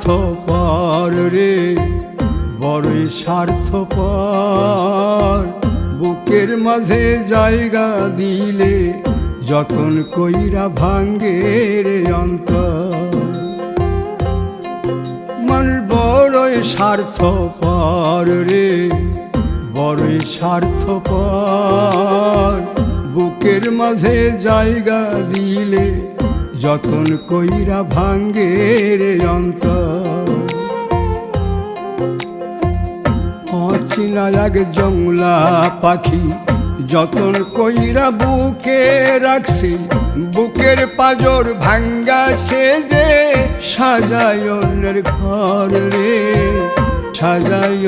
স্বার্থপর রে, বড়ই স্বার্থপর। বুকের মাঝে জায়গা দিলে যতন কইরা ভাঙ্গে রে অন্তর। মানুষ বড়ই স্বার্থপর রে, বড়ই স্বার্থপর। বুকের মাঝে জায়গা দিলে যতন কইরা ভাঙ্গে রে অন্তর। অচিনা এক জংলা পাখি যতন কইরা বুকে রাখছি, বুকের পাজর ভাঙ্গা সে যে সাজায় অন্যের ঘর রে, সাজায়